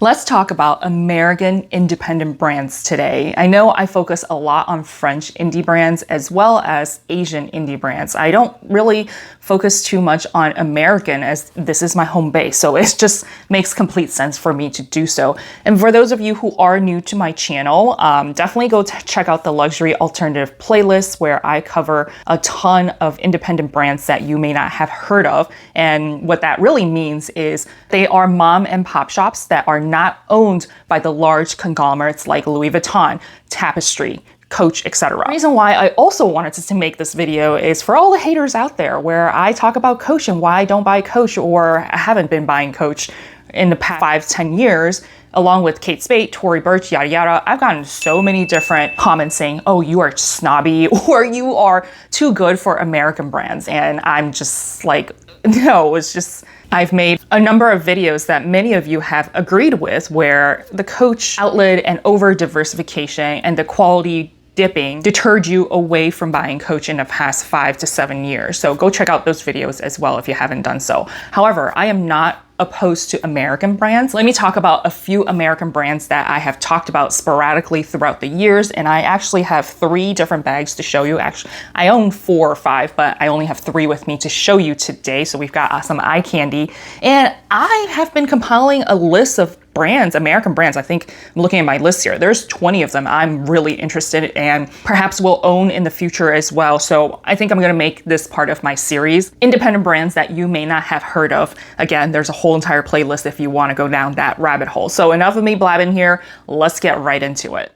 Let's talk about American independent brands today. I know I focus a lot on French indie brands as well as Asian indie brands. I don't really focus too much on American as this is my home base, so it just makes complete sense for me to do so. And for those of you who are new to my channel, definitely go check out the luxury alternative playlist where I cover a ton of independent brands that you may not have heard of. And what that really means is they are mom and pop shops that are not owned by the large conglomerates like Louis Vuitton, Tapestry, Coach, etc. The reason why I also wanted to make this video is for all the haters out there where I talk about Coach and why I don't buy Coach or I haven't been buying Coach in the past 5-10 years, along with Kate Spade, Tory, Burch, yada yada. I've gotten so many different comments saying, oh, you are snobby or you are too good for American brands. And I'm just like, no, it's just, I've made a number of videos that many of you have agreed with where the Coach outlet and over diversification and the quality dipping deterred you away from buying Coach in the past 5 to 7 years. So go check out those videos as well if you haven't done so. However, I am not opposed to American brands. Let me talk about a few American brands that I have talked about sporadically throughout the years, and I actually have 3 different bags to show you. Actually, I own 4 or 5, but I only have 3 with me to show you today. So we've got some eye candy, and I have been compiling a list of brands, American brands. I think I'm looking at my list here. There's 20 of them I'm really interested in and perhaps will own in the future as well. So I think I'm going to make this part of my series. Independent brands that you may not have heard of. Again, there's a whole entire playlist if you want to go down that rabbit hole. So enough of me blabbing here. Let's get right into it.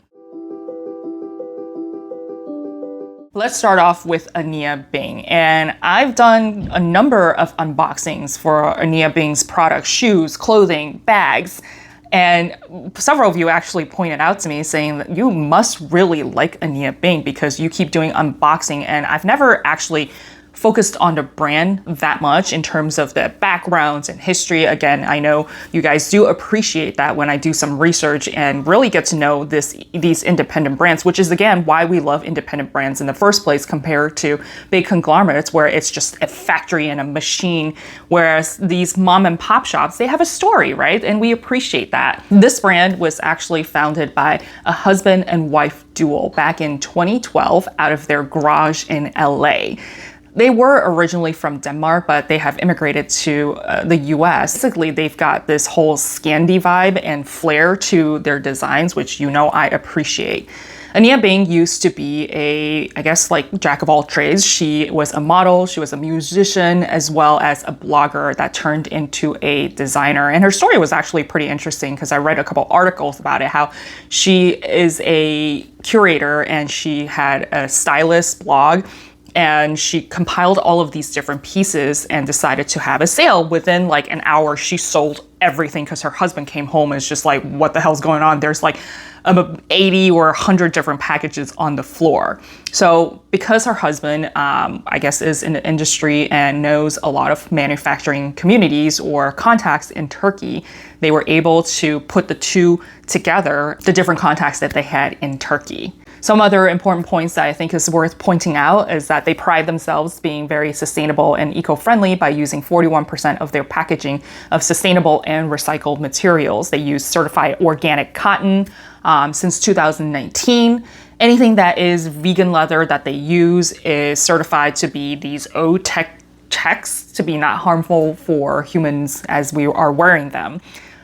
Let's start off with Ania Bing, and I've done a number of unboxings for Ania Bing's products, shoes, clothing, bags, and several of you actually pointed out to me saying that you must really like Ania Bing because you keep doing unboxing, and I've never actually focused on the brand that much in terms of the backgrounds and history. Again, I know you guys do appreciate that when I do some research and really get to know these independent brands, which is again why we love independent brands in the first place compared to big conglomerates where it's just a factory and a machine, whereas these mom and pop shops, they have a story, right? And we appreciate that. This brand was actually founded by a husband and wife duo back in 2012 out of their garage in LA. They were originally from Denmark, but they have immigrated to the US. Basically, they've got this whole Scandi vibe and flair to their designs, which you know I appreciate. Ania Bing used to be I guess like jack of all trades. She was a model, she was a musician, as well as a blogger that turned into a designer. And her story was actually pretty interesting because I read a couple articles about it, how she is a curator and she had a stylist blog. And she compiled all of these different pieces and decided to have a sale. Within like an hour, she sold everything because her husband came home and is just like, what the hell's going on? There's like 80 or 100 different packages on the floor. So because her husband, I guess, is in the industry and knows a lot of manufacturing communities or contacts in Turkey, they were able to put the two together, the different contacts that they had in Turkey. Some other important points that I think is worth pointing out is that they pride themselves being very sustainable and eco-friendly by using 41% of their packaging of sustainable and recycled materials. They use certified organic cotton since 2019. Anything that is vegan leather that they use is certified to be these O-Tech checks to be not harmful for humans as we are wearing them.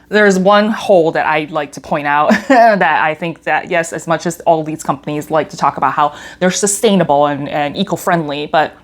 There's one hole that I'd like to point out that I think that, yes, as much as all these companies like to talk about how they're sustainable and eco-friendly, but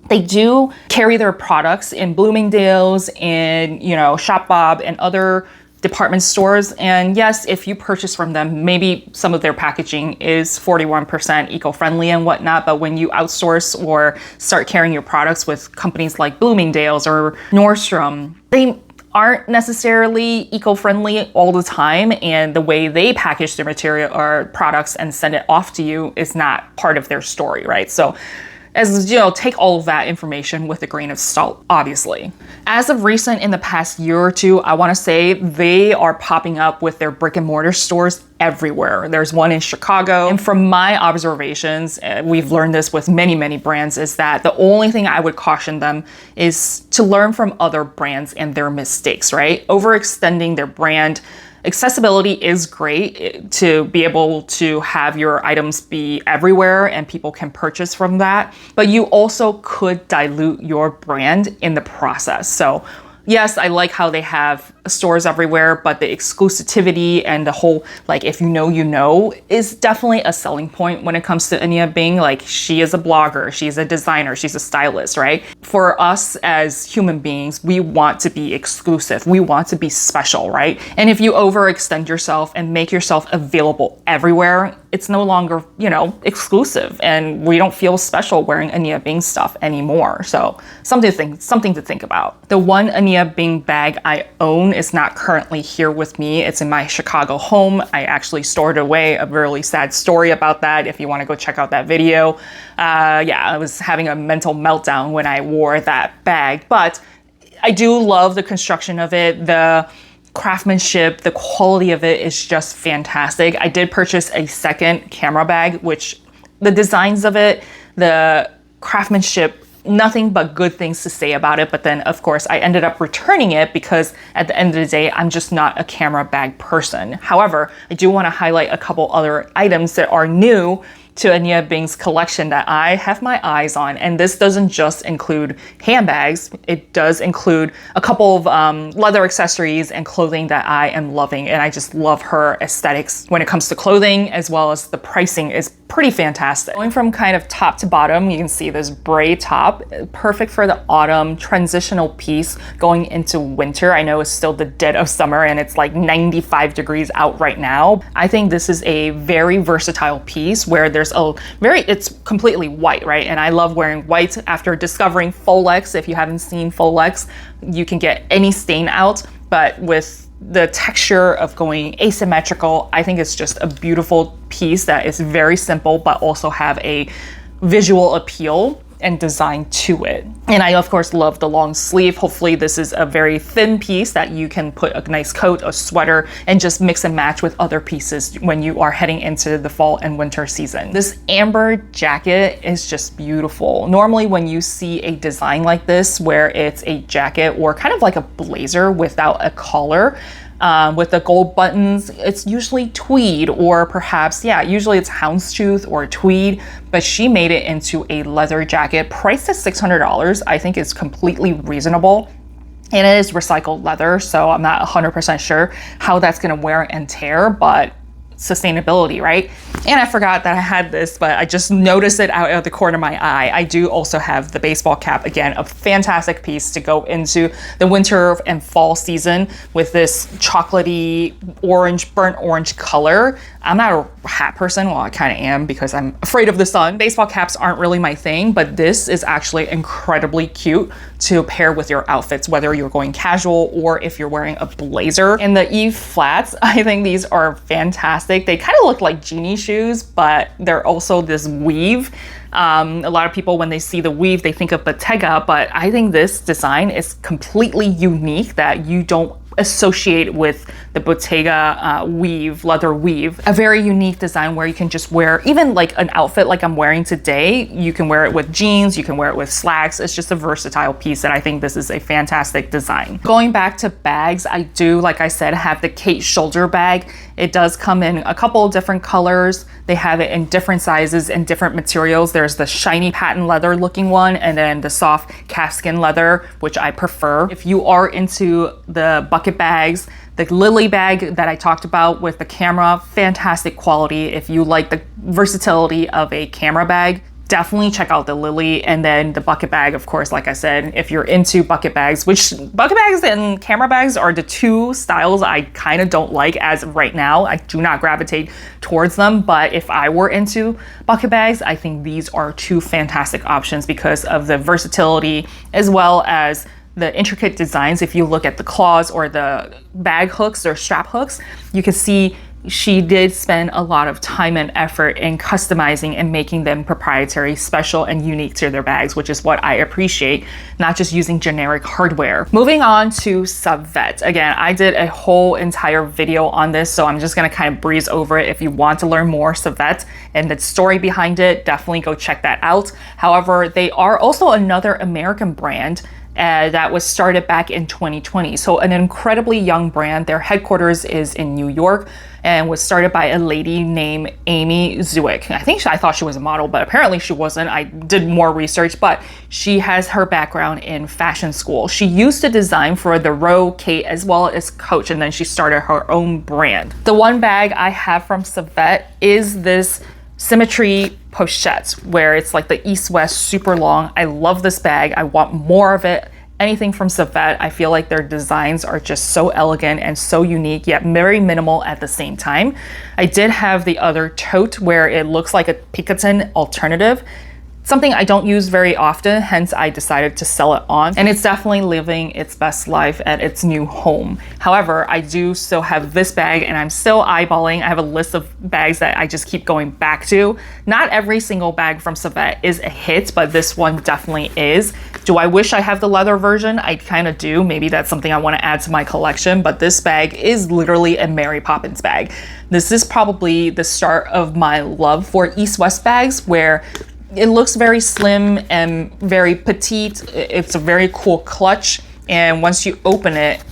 they do carry their products in Bloomingdale's, in, Shop Bob and other department stores. And yes, if you purchase from them, maybe some of their packaging is 41% eco-friendly and whatnot, but when you outsource or start carrying your products with companies like Bloomingdale's or Nordstrom, they aren't necessarily eco-friendly all the time, and the way they package their material or products and send it off to you is not part of their story, right? So as you know, take all of that information with a grain of salt, obviously. As of recent, in the past year or two, I want to say they are popping up with their brick and mortar stores everywhere. There's one in Chicago. And from my observations, we've learned this with many, many brands, is that the only thing I would caution them is to learn from other brands and their mistakes, right? Overextending their brand accessibility is great to be able to have your items be everywhere and people can purchase from that, but you also could dilute your brand in the process. So yes, I like how they have stores everywhere, but the exclusivity and the whole, like, if you know, is definitely a selling point when it comes to Ania Bing. Like, she is a blogger, she's a designer, she's a stylist, right? For us as human beings, we want to be exclusive. We want to be special, right? And if you overextend yourself and make yourself available everywhere, it's no longer, exclusive, and we don't feel special wearing Ania Bing stuff anymore. So something to think about. The one Ania Bing bag I own is not currently here with me. It's in my Chicago home. I actually stored it away. A really sad story about that. If you want to go check out that video. I was having a mental meltdown when I wore that bag, but I do love the construction of it. The craftsmanship, the quality of it is just fantastic. I did purchase a second camera bag, which the designs of it, the craftsmanship, nothing but good things to say about it. But then, of course, I ended up returning it because at the end of the day, I'm just not a camera bag person. However, I do want to highlight a couple other items that are new to Ania Bing's collection that I have my eyes on. And this doesn't just include handbags. It does include a couple of leather accessories and clothing that I am loving. And I just love her aesthetics when it comes to clothing, as well as the pricing is pretty fantastic. Going from kind of top to bottom, you can see this braid top, perfect for the autumn transitional piece going into winter. I know it's still the dead of summer and it's like 95 degrees out right now. I think this is a very versatile piece where there's it's completely white, right? And I love wearing white. After discovering Folex, if you haven't seen Folex, you can get any stain out, but with the texture of going asymmetrical, I think it's just a beautiful piece that is very simple, but also have a visual appeal and design to it. And I, of course, love the long sleeve. Hopefully this is a very thin piece that you can put a nice coat, a sweater, and just mix and match with other pieces when you are heading into the fall and winter season. This amber jacket is just beautiful. Normally when you see a design like this, where it's a jacket or kind of like a blazer without a collar, with the gold buttons, it's usually tweed or perhaps, usually it's houndstooth or tweed, but she made it into a leather jacket priced at $600. I think is completely reasonable. And it is recycled leather, so I'm not 100% sure how that's gonna wear and tear, but sustainability, right? And I forgot that I had this, but I just noticed it out of the corner of my eye. I do also have the baseball cap, again, a fantastic piece to go into the winter and fall season with this chocolatey orange, burnt orange color. I'm not a hat person. Well, I kind of am because I'm afraid of the sun. Baseball caps aren't really my thing, but this is actually incredibly cute to pair with your outfits, whether you're going casual or if you're wearing a blazer. And the Eve flats, I think these are fantastic. They kind of look like genie shoes, but they're also this weave. A lot of people, when they see the weave, they think of Bottega, but I think this design is completely unique that you don't associate with the Bottega weave, leather weave. A very unique design where you can just wear even like an outfit like I'm wearing today. You can wear it with jeans, you can wear it with slacks. It's just a versatile piece, and I think this is a fantastic design. Going back to bags, I do, like I said, have the Kate shoulder bag. It does come in a couple of different colors. They have it in different sizes and different materials. There's the shiny patent leather looking one, and then the soft calfskin leather, which I prefer. If you are into the bucket bags, the Lily bag that I talked about with the camera, fantastic quality. If you like the versatility of a camera bag, definitely check out the Lily. And then the bucket bag, of course, like I said, if you're into bucket bags, which bucket bags and camera bags are the two styles I kind of don't like as of right now. I do not gravitate towards them, but if I were into bucket bags, I think these are two fantastic options because of the versatility as well as the intricate designs. If you look at the claws or the bag hooks or strap hooks, you can see she did spend a lot of time and effort in customizing and making them proprietary, special, and unique to their bags, which is what I appreciate, not just using generic hardware. Moving on to Savette. Again, I did a whole entire video on this, so I'm just gonna kind of breeze over it. If you want to learn more Savette and the story behind it, definitely go check that out. However, they are also another American brand, that was started back in 2020. So an incredibly young brand. Their headquarters is in New York and was started by a lady named Amy Zwick. I thought she was a model, but apparently she wasn't. I did more research, but she has her background in fashion school. She used to design for the Row, Kate, as well as Coach, and then she started her own brand. The one bag I have from Savette is this Symmetry pochette, where it's like the east-west super long. I love this bag. I want more of it. Anything from Savette, I feel like their designs are just so elegant and so unique, yet very minimal at the same time. I did have the other tote where it looks like a Picotin alternative. Something I don't use very often, hence I decided to sell it on. And it's definitely living its best life at its new home. However, I do still have this bag and I'm still eyeballing. I have a list of bags that I just keep going back to. Not every single bag from Savette is a hit, but this one definitely is. Do I wish I have the leather version? I kind of do. Maybe that's something I want to add to my collection, but this bag is literally a Mary Poppins bag. This is probably the start of my love for East-West bags, where it looks very slim and very petite. It's a very cool clutch. And once you open it,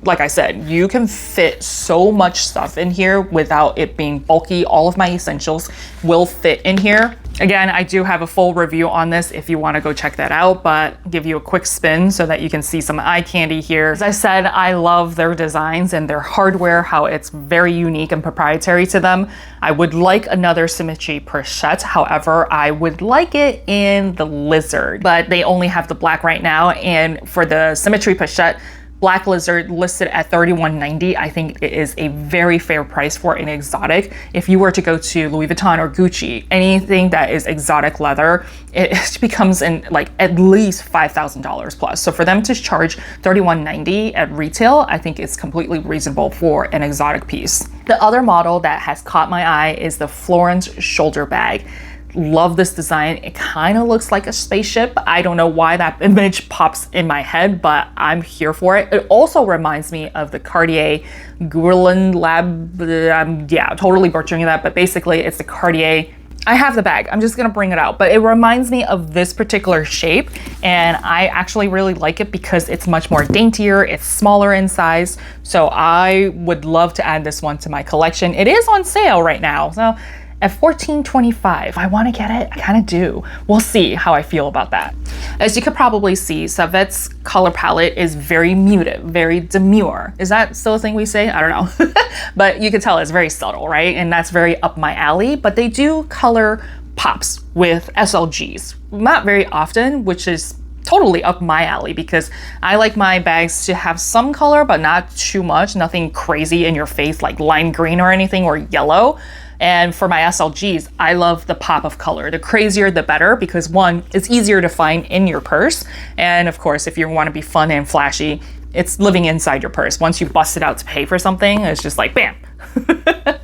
like I said, you can fit so much stuff in here without it being bulky. All of my essentials will fit in here. Again, I do have a full review on this if you want to go check that out, but give you a quick spin so that you can see some eye candy here. As I said, I love their designs and their hardware, how it's very unique and proprietary to them. I would like another Symmetry pochette. However, I would like it in the lizard, but they only have the black right now. And for the Symmetry pochette, Black Lizard listed at $31.90. I think it is a very fair price for an exotic. If you were to go to Louis Vuitton or Gucci, anything that is exotic leather, it becomes in like at least $5,000 plus. So for them to charge $31.90 at retail, I think it's completely reasonable for an exotic piece. The other model that has caught my eye is the Florence shoulder bag. Love this design. It kind of looks like a spaceship. I don't know why that image pops in my head, but I'm here for it. It also reminds me of the Cartier Guerlain Lab. Yeah, totally butchering that, but basically it's the Cartier. I have the bag. I'm just gonna bring it out, but it reminds me of this particular shape, and I actually really like it because it's much more daintier. It's smaller in size, so I would love to add this one to my collection. It is on sale right now, so at $14.25. I want to get it. I kind of do. We'll see how I feel about that. As you could probably see, Savette's color palette is very muted, very demure. Is that still a thing we say? I don't know. But you can tell it's very subtle, right? And that's very up my alley. But they do color pops with SLGs. Not very often, which is totally up my alley because I like my bags to have some color, but not too much. Nothing crazy in your face like lime green or anything, or yellow. And for my SLGs, I love the pop of color. The crazier, the better, because one, it's easier to find in your purse. And of course, if you want to be fun and flashy, it's living inside your purse. Once you bust it out to pay for something, it's just like, bam.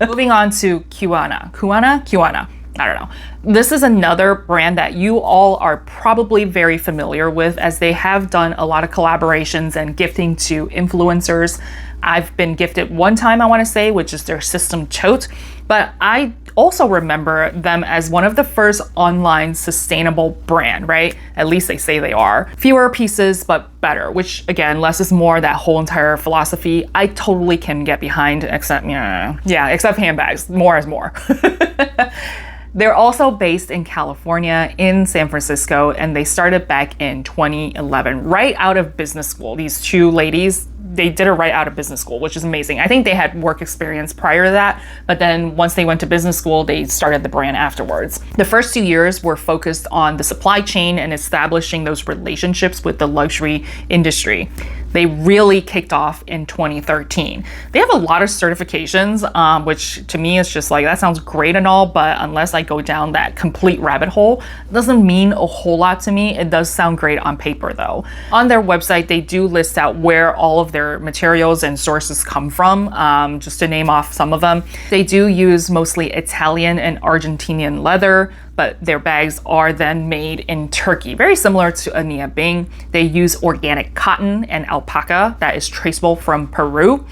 Moving on to Cuyana. Cuyana. I don't know. This is another brand that you all are probably very familiar with, as they have done a lot of collaborations and gifting to influencers. I've been gifted one time, I want to say, which is their System tote, but I also remember them as one of the first online sustainable brand, right? At least they say they are. Fewer pieces, but better, which again, less is more, that whole entire philosophy, I totally can get behind, except, except handbags, more is more. They're also based in California, in San Francisco, and they started back in 2011, right out of business school. These two ladies, they did it right out of business school, which is amazing. I think they had work experience prior to that, but then once they went to business school, they started the brand afterwards. The first 2 years were focused on the supply chain and establishing those relationships with the luxury industry. They really kicked off in 2013. They have a lot of certifications, which to me is just like, that sounds great and all, but unless I go down that complete rabbit hole, it doesn't mean a whole lot to me. It does sound great on paper though. On their website, they do list out where all of their materials and sources come from, just to name off some of them. They do use mostly Italian and Argentinian leather, but their bags are then made in Turkey. Very similar to Ania Bing. They use organic cotton and alpaca that is traceable from Peru.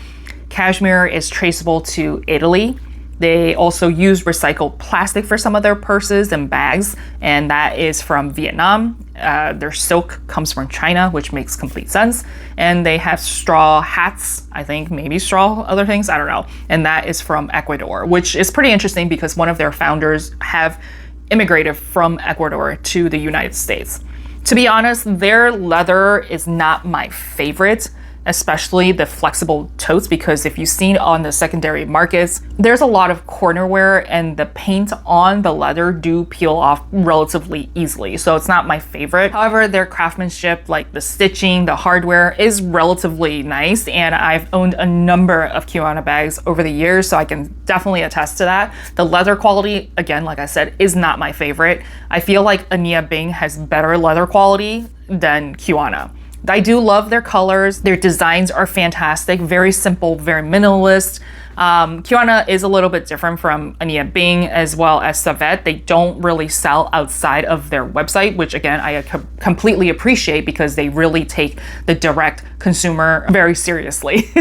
Cashmere is traceable to Italy. They also use recycled plastic for some of their purses and bags, and that is from Vietnam. Their silk comes from China, which makes complete sense. And they have straw hats, I think, maybe straw, other things, I don't know. And that is from Ecuador, which is pretty interesting because one of their founders have immigrated from Ecuador to the United States. To be honest, their leather is not my favorite, especially the flexible totes, because if you've seen on the secondary markets, there's a lot of corner wear and the paint on the leather do peel off relatively easily. So it's not my favorite. However, their craftsmanship, like the stitching, the hardware is relatively nice. And I've owned a number of Cuyana bags over the years, so I can definitely attest to that. The leather quality, again, like I said, is not my favorite. I feel like Ania Bing has better leather quality than Cuyana. I do love their colors. Their designs are fantastic, very simple, very minimalist. Cuyana is a little bit different from Ania Bing as well as Savette. They don't really sell outside of their website, which again, I completely appreciate because they really take the direct consumer very seriously.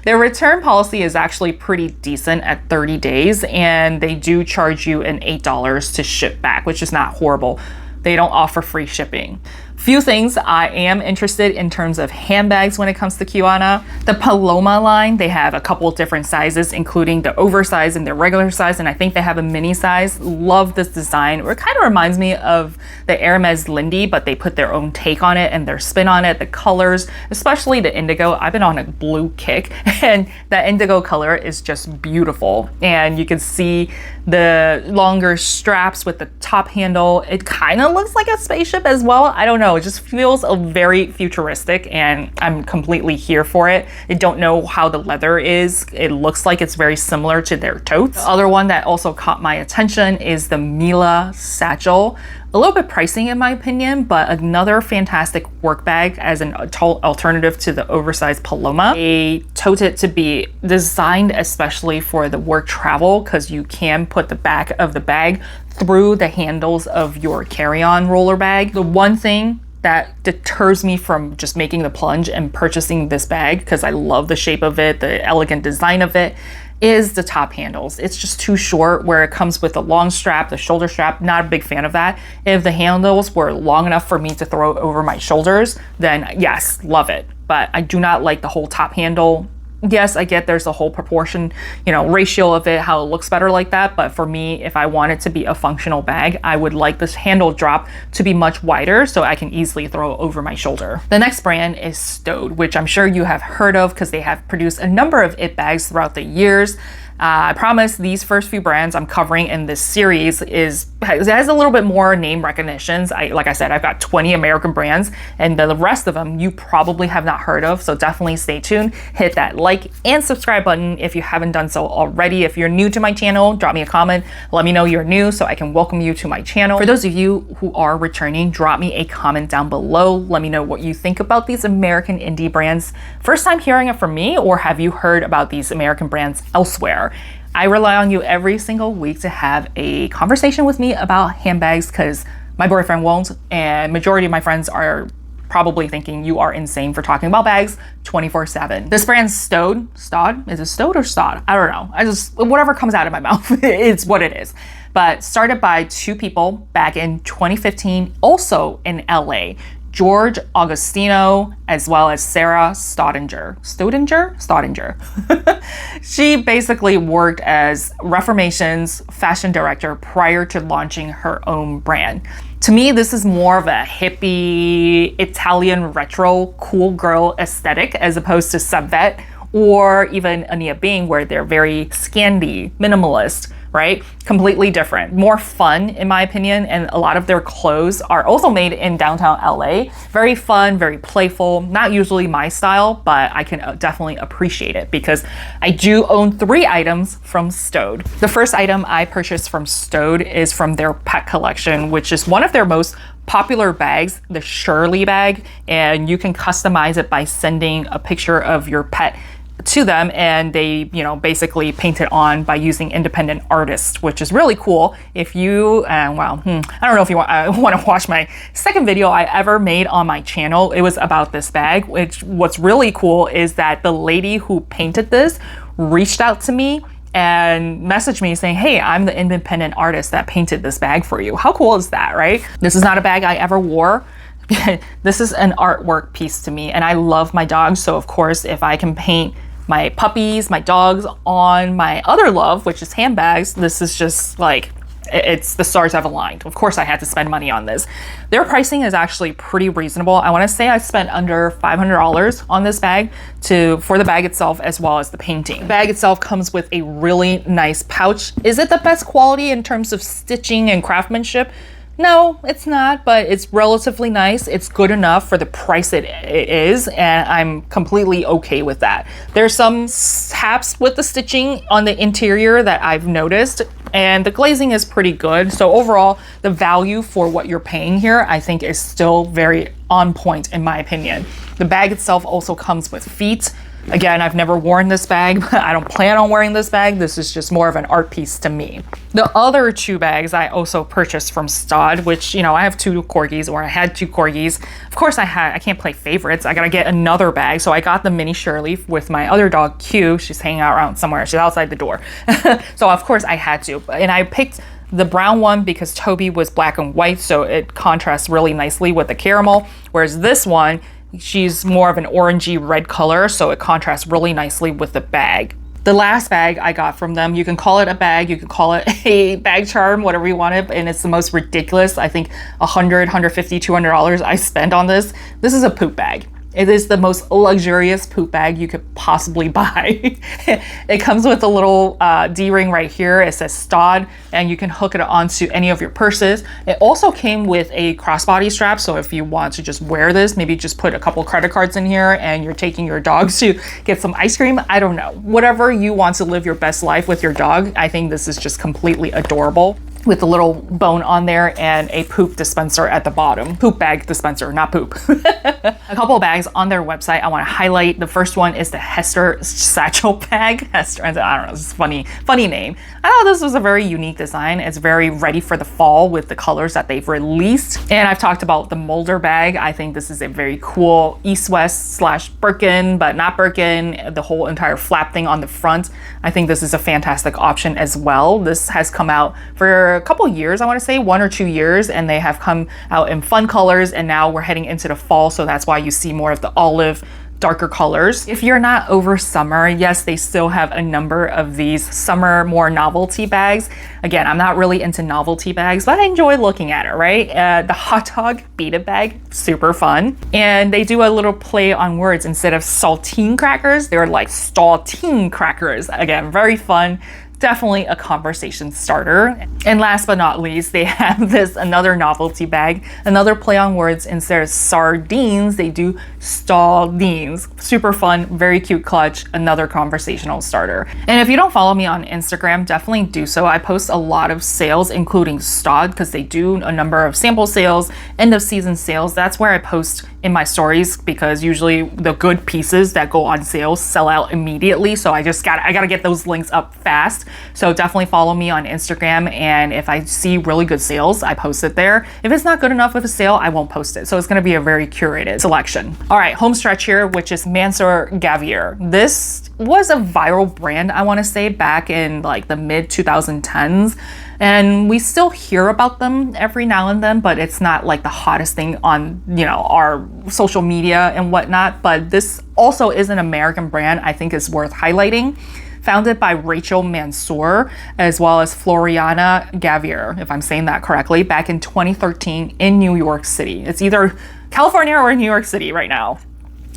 Their return policy is actually pretty decent at 30 days, and they do charge you an $8 to ship back, which is not horrible. They don't offer free shipping. Few things I am interested in terms of handbags when it comes to Cuyana. The Paloma line, they have a couple of different sizes, including the oversized and the regular size, and I think they have a mini size. Love this design. It kind of reminds me of the Hermes Lindy, but they put their own take on it and their spin on it. The colors, especially the indigo. I've been on a blue kick, and that indigo color is just beautiful. And you can see the longer straps with the top handle. It kind of looks like a spaceship as well. I don't know. It just feels very futuristic, and I'm completely here for it. I don't know how the leather is. It looks like it's very similar to their totes. The other one that also caught my attention is the Mila satchel. A little bit pricey in my opinion, but another fantastic work bag as an alternative to the oversized Paloma. They tote it to be designed especially for the work travel, because you can put the back of the bag through the handles of your carry-on roller bag. The one thing that deters me from just making the plunge and purchasing this bag, because I love the shape of it, the elegant design of it, is the top handles. It's just too short where it comes with a long strap, the shoulder strap. Not a big fan of that. If the handles were long enough for me to throw over my shoulders, then yes, love it. But I do not like the whole top handle. Yes, I get there's a whole proportion, ratio of it, how it looks better like that. But for me, if I want it to be a functional bag, I would like this handle drop to be much wider so I can easily throw over my shoulder. The next brand is Staud, which I'm sure you have heard of because they have produced a number of it bags throughout the years. I promise these first few brands I'm covering in this series has a little bit more name recognitions. Like I said, I've got 20 American brands, and the rest of them you probably have not heard of. So definitely stay tuned. Hit that like and subscribe button if you haven't done so already. If you're new to my channel, drop me a comment. Let me know you're new so I can welcome you to my channel. For those of you who are returning, drop me a comment down below. Let me know what you think about these American indie brands. First time hearing it from me, or have you heard about these American brands elsewhere? I rely on you every single week to have a conversation with me about handbags, because my boyfriend won't, and majority of my friends are probably thinking you are insane for talking about bags 24/7. This brand's Staud. Is it Staud or Staud? I don't know. Whatever comes out of my mouth, it's what it is. But started by two people back in 2015, also in LA. George Augustino, as well as Sarah Staudinger. She basically worked as Reformation's fashion director prior to launching her own brand. To me, this is more of a hippie, Italian retro, cool girl aesthetic, as opposed to Savette or even Ania Bing, where they're very Scandi, minimalist, right? Completely different, more fun in my opinion, and a lot of their clothes are also made in downtown LA. Very fun, very playful, not usually my style, but I can definitely appreciate it because I do own 3 items from Staud. The first item I purchased from Staud is from their pet collection, which is one of their most popular bags, the Shirley bag, and you can customize it by sending a picture of your pet to them, and they basically paint it on by using independent artists, which is really cool. If you I don't know if you want to watch my second video I ever made on my channel. It was about this bag, which what's really cool is that the lady who painted this reached out to me and messaged me saying, hey, I'm the independent artist that painted this bag for you. How cool is that, right? This is not a bag I ever wore. This is an artwork piece to me, and I love my dogs. So of course, if I can paint my puppies, my dogs on my other love, which is handbags, this is just like, it's the stars have aligned. Of course I had to spend money on this. Their pricing is actually pretty reasonable. I want to say I spent under $500 on this bag for the bag itself as well as the painting. The bag itself comes with a really nice pouch. Is it the best quality in terms of stitching and craftsmanship? No, it's not, but it's relatively nice. It's good enough for the price it is, and I'm completely okay with that. There's some taps with the stitching on the interior that I've noticed, and the glazing is pretty good. So overall, the value for what you're paying here, I think, is still very on point in my opinion. The bag itself also comes with feet. Again, I've never worn this bag, but I don't plan on wearing this bag. This is just more of an art piece to me. The other two bags I also purchased from Staud, which, you know, I have two corgis, or I had two corgis. Of course I can't play favorites. I gotta get another bag. So I got the mini Shirley with my other dog, Q. She's hanging out around somewhere. She's outside the door. So of course I had to. And I picked the brown one because Toby was black and white, so it contrasts really nicely with the caramel. Whereas this one, she's more of an orangey red color, so it contrasts really nicely with the bag. The last bag I got from them, you can call it a bag, you can call it a bag charm, whatever you want it, and it's the most ridiculous, I think $100, $150, $200 I spent on this. This is a poop bag. It is the most luxurious poop bag you could possibly buy. It comes with a little D-ring right here. It says Staud, and you can hook it onto any of your purses. It also came with a crossbody strap, so if you want to just wear this, maybe just put a couple credit cards in here and you're taking your dog to get some ice cream. I don't know. Whatever you want to live your best life with your dog, I think this is just completely adorable, with a little bone on there and a poop dispenser at the bottom. Poop bag dispenser, not poop. A couple of bags on their website I want to highlight. The first one is the Hester satchel bag. Hester, I don't know, it's a funny name. I thought this was a very unique design. It's very ready for the fall with the colors that they've released. And I've talked about the Molder bag. I think this is a very cool East-West / Birkin, but not Birkin, the whole entire flap thing on the front. I think this is a fantastic option as well. This has come out for a couple years, I want to say 1 or 2 years, and they have come out in fun colors, and now we're heading into the fall, so that's why you see more of the olive, darker colors. If you're not over summer, yes, they still have a number of these summer more novelty bags. Again, I'm not really into novelty bags, but I enjoy looking at it, right? The hot dog beat-it bag, super fun. And they do a little play on words. Instead of saltine crackers, they're like Staudine crackers. Again, very fun. Definitely a conversation starter. And last but not least, they have this another novelty bag, another play on words. Instead of sardines, they do Staudines. Super fun, very cute clutch, another conversational starter. And if you don't follow me on Instagram, definitely do so. I post a lot of sales, including Staud, because they do a number of sample sales, end of season sales. That's where I post in my stories, because usually the good pieces that go on sale sell out immediately. So I gotta get those links up fast. So definitely follow me on Instagram, and if I see really good sales, I post it there. If it's not good enough with a sale, I won't post it. So it's gonna be a very curated selection. All right, home stretch here, which is Mansur Gavriel. This was a viral brand, I wanna say, back in like the mid 2010s. And we still hear about them every now and then, but it's not like the hottest thing on, you know, our social media and whatnot. But this also is an American brand I think is worth highlighting. Founded by Rachel Mansur, as well as Cuyana Gavriel, if I'm saying that correctly, back in 2013 in New York City. It's either California or New York City right now.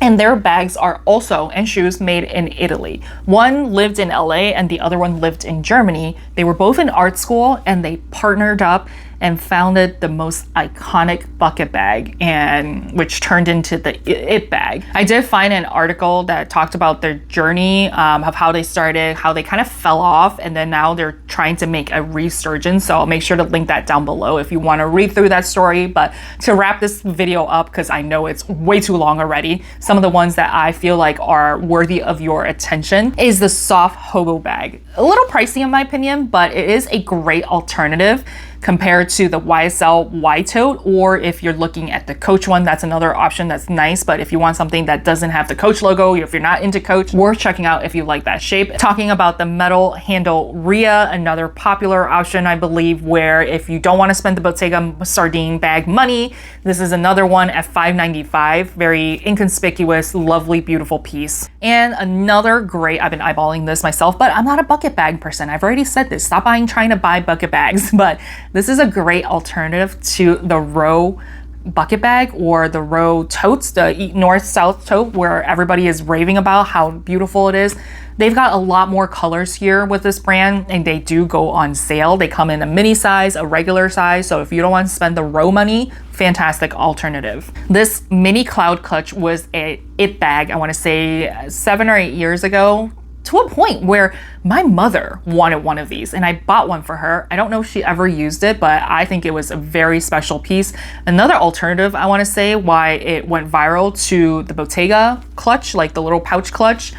And their bags are also, and shoes, made in Italy. One lived in LA and the other one lived in Germany. They were both in art school, and they partnered up and founded the most iconic bucket bag, and which turned into the It bag. I did find an article that talked about their journey of how they started, how they kind of fell off, and then now they're trying to make a resurgence. So I'll make sure to link that down below if you want to read through that story. But to wrap this video up, because I know it's way too long already, some of the ones that I feel like are worthy of your attention is the soft hobo bag. A little pricey in my opinion, but it is a great alternative. compared to the YSL Y-tote, or if you're looking at the Coach one, that's another option that's nice. But if you want something that doesn't have the Coach logo, if you're not into Coach, worth checking out if you like that shape. Talking about the metal handle Rhea, another popular option, I believe, where if you don't want to spend the Bottega sardine bag money, this is another one at $5.95. Very inconspicuous, lovely, beautiful piece. And another great, I've been eyeballing this myself, but I'm not a bucket bag person. I've already said this. Stop trying to buy bucket bags. But this is a great alternative to the Row bucket bag or the Row totes, the north-south tote, where everybody is raving about how beautiful it is. They've got a lot more colors here with this brand, and they do go on sale. They come in a mini size, a regular size. So if you don't want to spend the Row money, fantastic alternative. This mini cloud clutch was a it bag, I want to say 7 or 8 years ago, to a point where my mother wanted one of these and I bought one for her. I don't know if she ever used it, but I think it was a very special piece. Another alternative, I want to say, why it went viral to the Bottega clutch, like the little pouch clutch.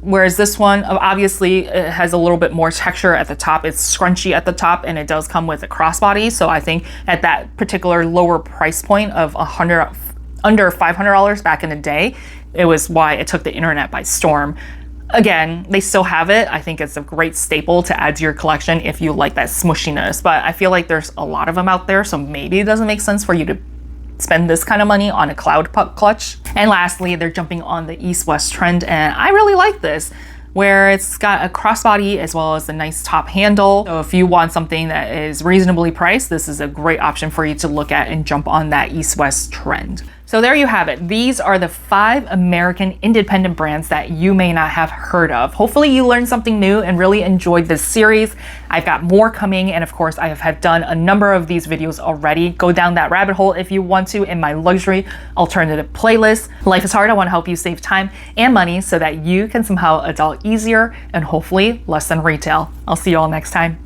Whereas this one, obviously, it has a little bit more texture at the top. It's scrunchy at the top, and it does come with a crossbody. So I think at that particular lower price point of under $500 back in the day, it was why it took the internet by storm. Again, they still have it. I think it's a great staple to add to your collection if you like that smushiness. But I feel like there's a lot of them out there, so maybe it doesn't make sense for you to spend this kind of money on a cloud clutch. And lastly, they're jumping on the East-West trend, and I really like this, where it's got a crossbody as well as a nice top handle. So if you want something that is reasonably priced, this is a great option for you to look at and jump on that East-West trend. So there you have it. These are the 5 American independent brands that you may not have heard of. Hopefully you learned something new and really enjoyed this series. I've got more coming, and of course I have done a number of these videos already. Go down that rabbit hole if you want to in my luxury alternative playlist. Life is hard. I want to help you save time and money so that you can somehow adult easier and hopefully less than retail. I'll see you all next time.